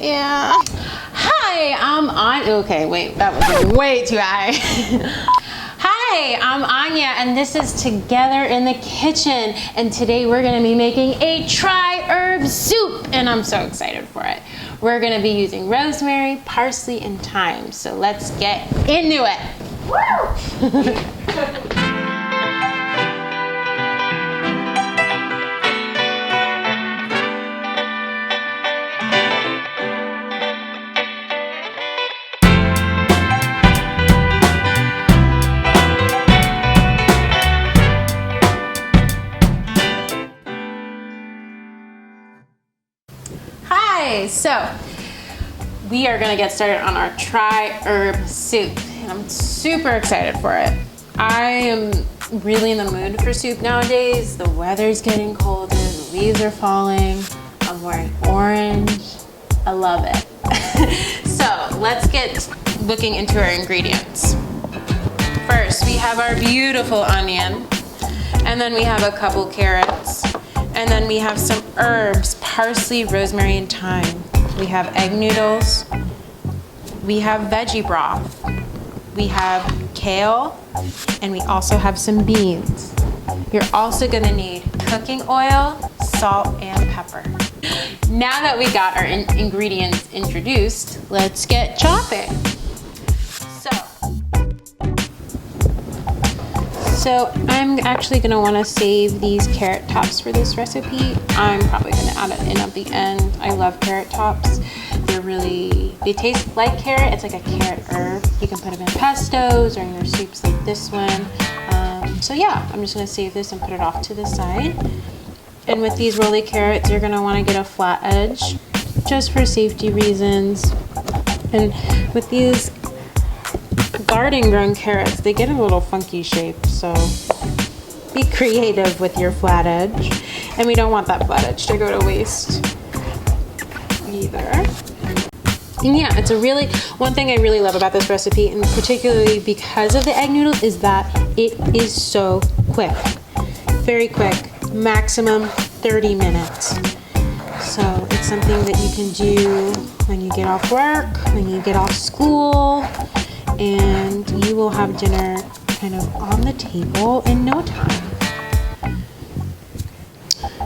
Yeah. Hi, I'm Anya. Okay, wait, that was way too high. Hi, I'm Anya, and this is Together in the Kitchen. And today we're gonna be making a tri-herb soup, and I'm so excited for it. We're gonna be using rosemary, parsley, and thyme. So let's get into it. Woo! Hi, so we are gonna get started on our tri-herb soup, and I'm super excited for it. I am really in the mood for soup nowadays. The weather's getting colder, the leaves are falling, I'm wearing orange. I love it. So let's get looking into our ingredients. First, we have our beautiful onion, and then we have a couple carrots, and then we have some herbs, parsley, rosemary, and thyme. We have egg noodles, we have veggie broth, we have kale, and we also have some beans. You're also gonna need cooking oil, salt, and pepper. Now that we got our ingredients introduced, let's get chopping. So I'm actually gonna wanna save these carrot tops for this recipe. I'm probably gonna add it in at the end. I love carrot tops. They taste like carrot. It's like a carrot herb. You can put them in pestos or in your soups like this one. So yeah, I'm just gonna save this and put it off to the side. And with these roly carrots, you're gonna wanna get a flat edge just for safety reasons. And with these garden grown carrots, they get a little funky shape, so be creative with your flat edge. And we don't want that flat edge to go to waste either. And yeah, it's one thing I really love about this recipe, and particularly because of the egg noodles, is that it is so quick. Very quick, maximum 30 minutes. So it's something that you can do when you get off work, when you get off school, and you will have dinner kind of on the table in no time.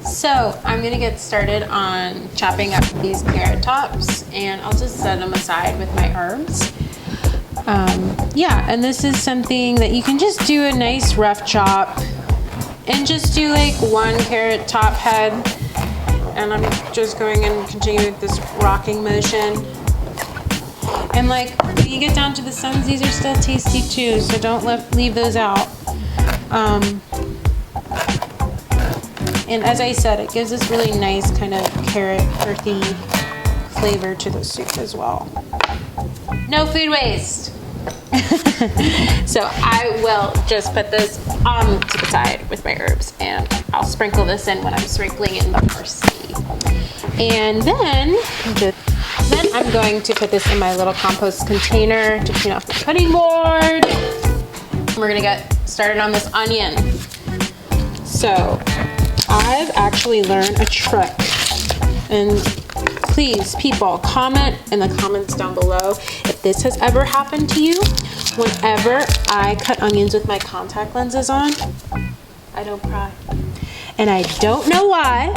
So I'm gonna get started on chopping up these carrot tops, and I'll just set them aside with my herbs. Yeah, and this is something that you can just do a nice rough chop and just do like one carrot top head. And I'm just going and continue with this rocking motion. And like, when you get down to the stems, these are still tasty too, so don't leave those out. And as I said, it gives this really nice kind of carrot earthy flavor to the soup as well. No food waste. So I will just put this on to the side with my herbs, and I'll sprinkle this in when I'm sprinkling in the parsley. And then I'm going to put this in my little compost container to clean off the cutting board. We're gonna get started on this onion. So I've actually learned a trick, and please, people, comment in the comments down below if this has ever happened to you. Whenever I cut onions with my contact lenses on, I don't cry. And I don't know why,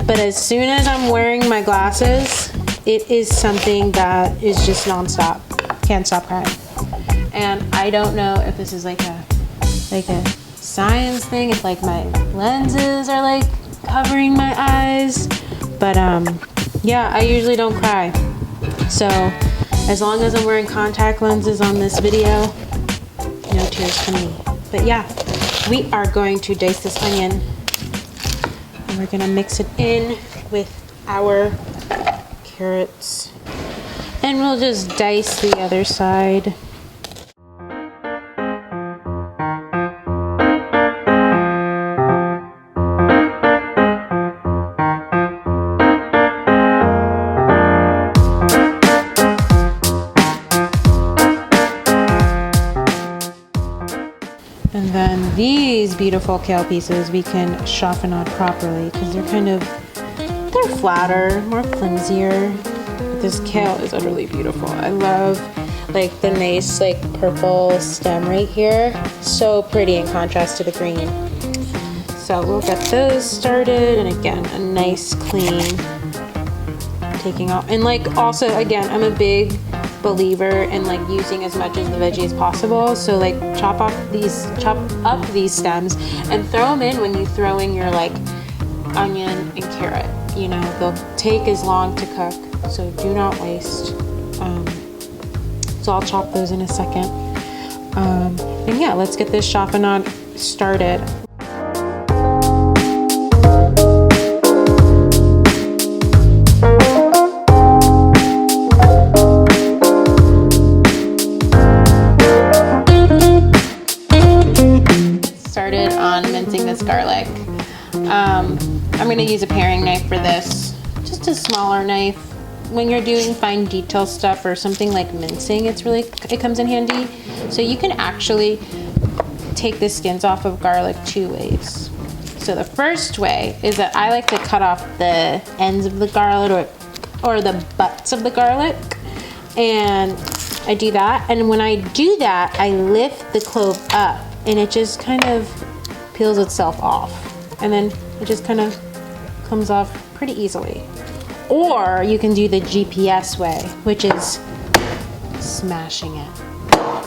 but as soon as I'm wearing my glasses, it is something that is just nonstop. Can't stop crying. And I don't know if this is like a science thing, if like my lenses are like covering my eyes, but yeah, I usually don't cry. So as long as I'm wearing contact lenses on this video, no tears for me. But yeah, we are going to dice this onion, and we're gonna mix it in with our carrots, and we'll just dice the other side. And then these beautiful kale pieces we can chiffonade properly because they're flatter, more flimsier. This kale is utterly beautiful. I love like the nice like purple stem right here. So pretty in contrast to the green. So we'll get those started, and again, a nice clean taking off. And like also again, I'm a big believer in like using as much of the veggie as possible. So like chop up these stems and throw them in when you throw in your like onion and carrot. You know, they'll take as long to cook, so do not waste. So I'll chop those in a second. And yeah, let's get this chaffinade started. Started on mincing this garlic. I'm going to use a paring knife for this, just a smaller knife. When you're doing fine detail stuff or something like mincing, it comes in handy. So you can actually take the skins off of garlic 2 ways. So the first way is that I like to cut off the ends of the garlic or the butts of the garlic, and I do that. And when I do that, I lift the clove up and it just kind of peels itself off, and then it just kind of comes off pretty easily. Or you can do the GPS way, which is smashing it.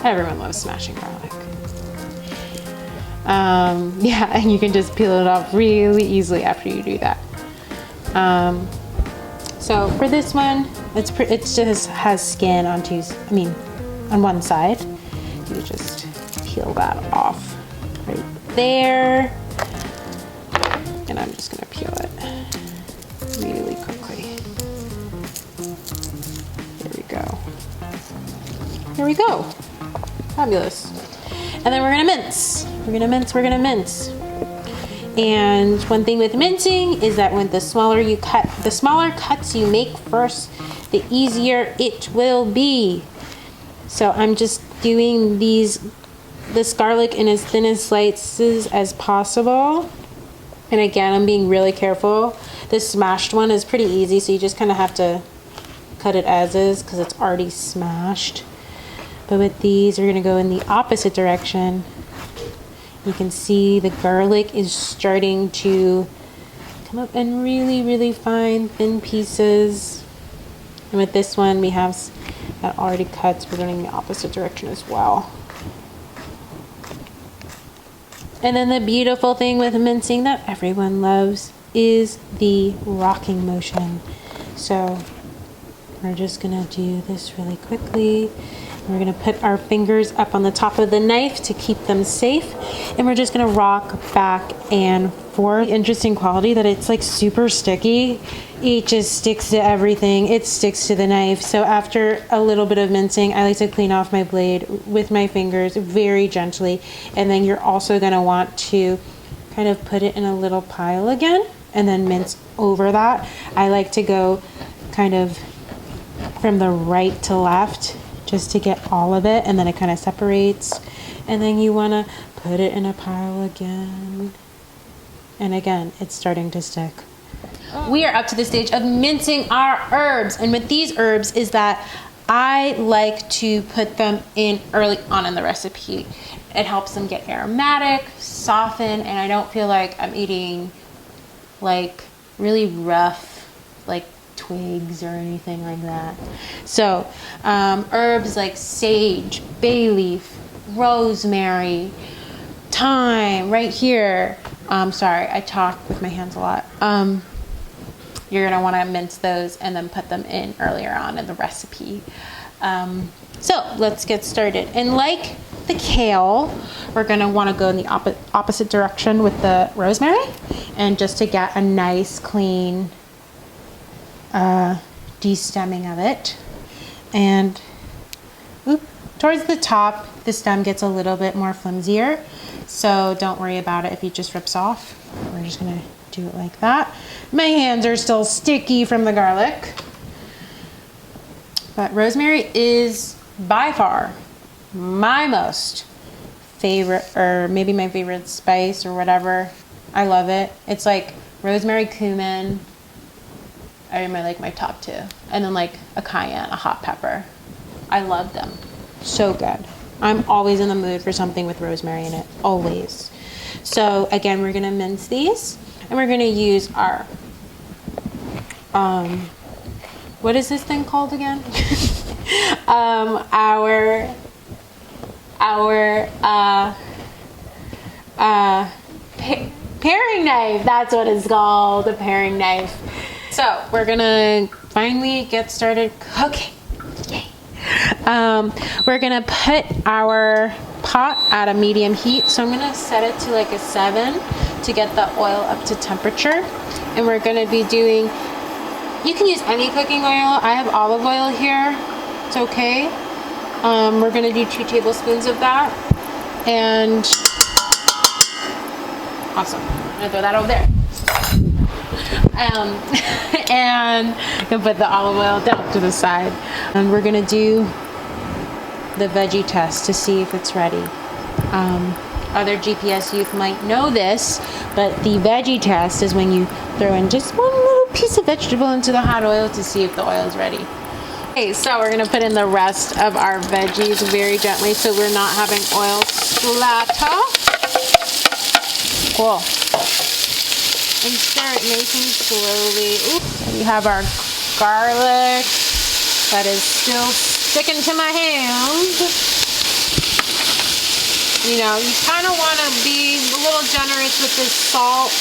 Everyone loves smashing garlic. Yeah, and you can just peel it off really easily after you do that. So for this one, it just has skin on one side. You just peel that off right there. And I'm just gonna peel it really quickly. There we go. Fabulous. And then we're gonna mince. And one thing with mincing is that when the smaller cuts you make first, the easier it will be. So I'm just doing this garlic in as thin as slices as possible. And again, I'm being really careful. This smashed one is pretty easy, so you just kind of have to cut it as is because it's already smashed. But with these, we're gonna go in the opposite direction. You can see the garlic is starting to come up in really fine, thin pieces. And with this one, we have that already cut, so we're going in the opposite direction as well. And then the beautiful thing with mincing that everyone loves is the rocking motion. So we're just gonna do this really quickly. We're gonna put our fingers up on the top of the knife to keep them safe. And we're just gonna rock back and forth. Interesting quality that it's like super sticky. It just sticks to everything. It sticks to the knife. So after a little bit of mincing, I like to clean off my blade with my fingers very gently. And then you're also gonna want to kind of put it in a little pile again and then mince over that. I like to go kind of from the right to left just to get all of it, and then it kind of separates, and then you want to put it in a pile again, and again it's starting to stick. We are up to the stage of mincing our herbs, and with these herbs is that I like to put them in early on in the recipe. It helps them get aromatic, soften, and I don't feel like I'm eating like really rough like twigs or anything like that. So herbs like sage, bay leaf, rosemary, thyme right here. Sorry, I talk with my hands a lot. You're gonna want to mince those and then put them in earlier on in the recipe. So let's get started. And like the kale, we're gonna want to go in the opposite direction with the rosemary, and just to get a nice clean de-stemming of it. And towards the top, the stem gets a little bit more flimsier, so don't worry about it if it just rips off. We're just gonna do it like that. My hands are still sticky from the garlic, but rosemary is by far my most favorite, or maybe my favorite spice or whatever. I love it. It's like rosemary, cumin, are my top two. And then like a cayenne, a hot pepper. I love them. So good. I'm always in the mood for something with rosemary in it. Always. So again, we're gonna mince these, and we're gonna use our what is this thing called again? Our paring knife. That's what it's called, the paring knife. So we're gonna finally get started cooking. Yay. We're gonna put our pot at a medium heat. So I'm gonna set it to like a 7 to get the oil up to temperature. And we're gonna be doing, you can use any cooking oil. I have olive oil here. It's okay. We're gonna do 2 tablespoons of that. And awesome. I'm gonna throw that over there. And I'm gonna put the olive oil down to the side. And we're gonna do the veggie test to see if it's ready. Other GPS youth might know this, but the veggie test is when you throw in just one little piece of vegetable into the hot oil to see if the oil is ready. Okay, so we're gonna put in the rest of our veggies very gently so we're not having oil splatter. Cool. And stir it nice and slowly. Oops. We have our garlic that is still sticking to my hand. You know, you kind of want to be a little generous with this salt.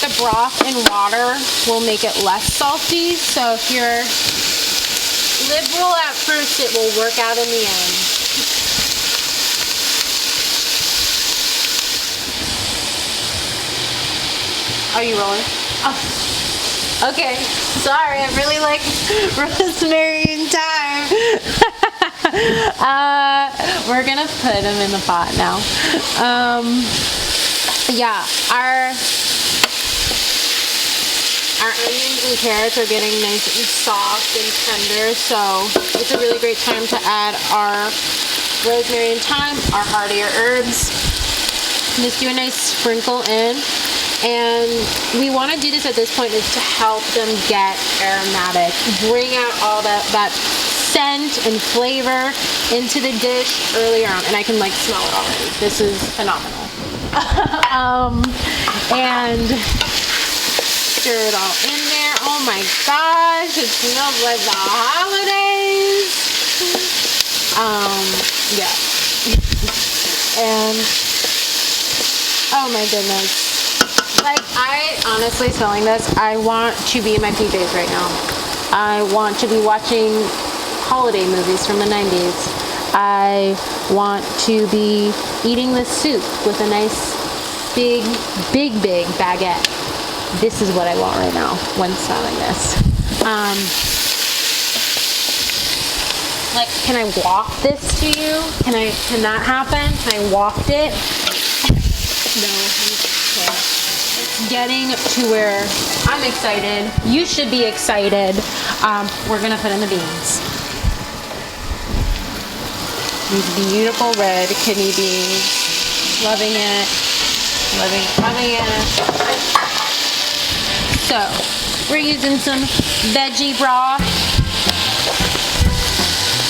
The broth and water will make it less salty, so if you're liberal at first, it will work out in the end. Are you rolling? Oh, okay. Sorry, I really like rosemary and thyme. We're gonna put them in the pot now. Yeah, our onions and carrots are getting nice and soft and tender, so it's a really great time to add our rosemary and thyme, our heartier herbs. Just do a nice sprinkle in. And we want to do this at this point is to help them get aromatic, bring out all that scent and flavor into the dish earlier on. And I can like smell it already. This is phenomenal. And stir it all in there. Oh my gosh, it smells like the holidays. Yeah. And oh my goodness. Like, I honestly smelling this, I want to be in my PJs right now. I want to be watching holiday movies from the 90s. I want to be eating this soup with a nice big baguette. This is what I want right now when smelling this. Like, can I waft this to you? Can that happen? Can I waft it? No, you can't. Getting to where I'm excited. You should be excited. We're gonna put in the beans. These beautiful red kidney beans. Loving it. Loving it. So we're using some veggie broth.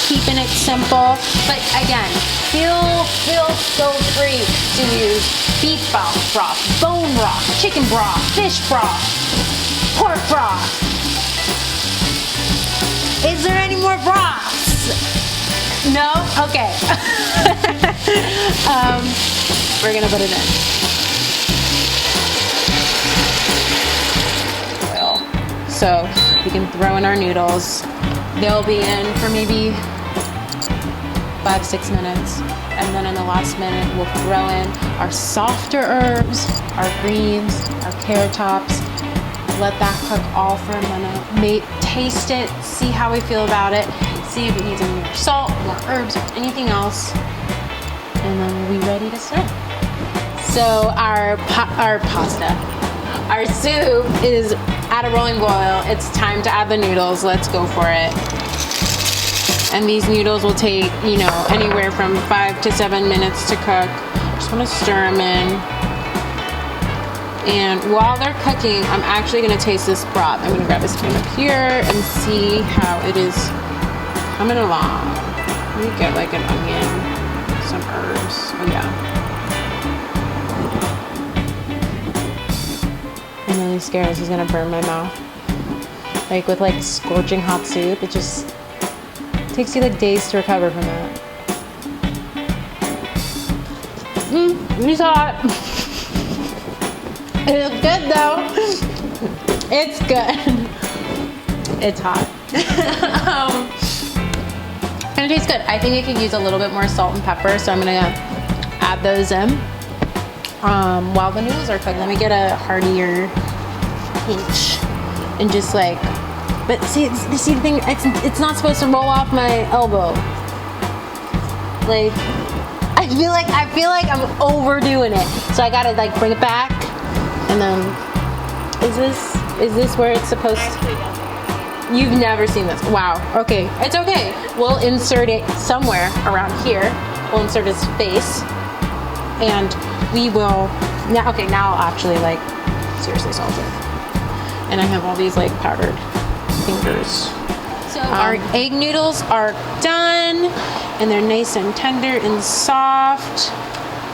Keeping it simple, but again, feel so free to use beef broth, bone broth, chicken broth, fish broth, pork broth. Is there any more broths? No? Okay. We're gonna put it in. Oil. So we can throw in our noodles. They'll be in for maybe 5-6 minutes, and then in the last minute we'll throw in our softer herbs, our greens, our carrot tops. Let that cook all for a minute. Taste it, see how we feel about it, see if it needs any more salt, more herbs, or anything else, and then we'll be ready to serve. So our soup is at a rolling boil. It's time to add the noodles. Let's go for it. And these noodles will take, you know, anywhere from 5 to 7 minutes to cook. Just want to stir them in. And while they're cooking, I'm actually gonna taste this broth. I'm gonna grab a spoon up here and see how it is coming along. Let me get like an onion, some herbs. Oh yeah. I'm really scared this is gonna burn my mouth. Like with like scorching hot soup, it just takes you like days to recover from that. It's hot. It's good though. It's good. It's hot. And it tastes good. I think it could use a little bit more salt and pepper, so I'm gonna add those in while the noodles are cooking. Let me get a heartier pinch and just like, but see the thing, it's not supposed to roll off my elbow. Like, I feel like I'm overdoing it. So I gotta like bring it back, and then is this where it's supposed to? You've never seen this. Wow. Okay. It's okay. We'll insert it somewhere around here. We'll insert his face, and we will. Now, okay. Now I'll actually like seriously salt it. And I have all these like powdered fingers. So our egg noodles are done, and they're nice and tender and soft.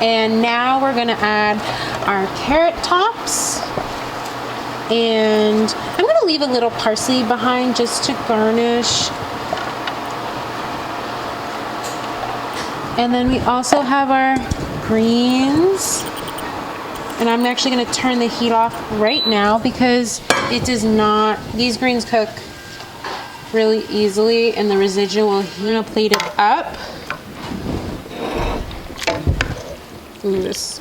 And now we're gonna add our carrot tops. And I'm gonna leave a little parsley behind just to garnish. And then we also have our greens. And I'm actually gonna turn the heat off right now because it does not, these greens cook really easily, and the residual heat. I'm gonna plate it up. Ooh, this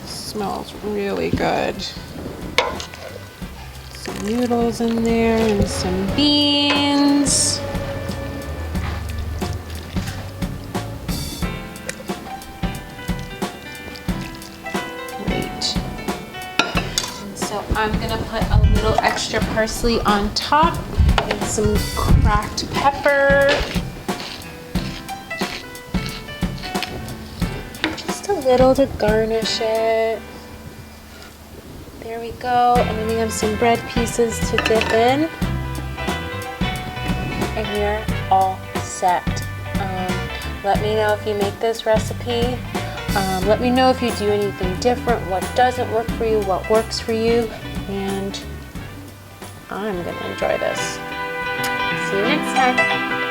smells really good. Some noodles in there and some beans. Great. And so I'm gonna put a little extra parsley on top and some cracked pepper. Just a little to garnish it. There we go. And then we have some bread pieces to dip in. And we're all set. Let me know if you make this recipe. Let me know if you do anything different, what doesn't work for you, what works for you. And I'm gonna enjoy this. See you next time.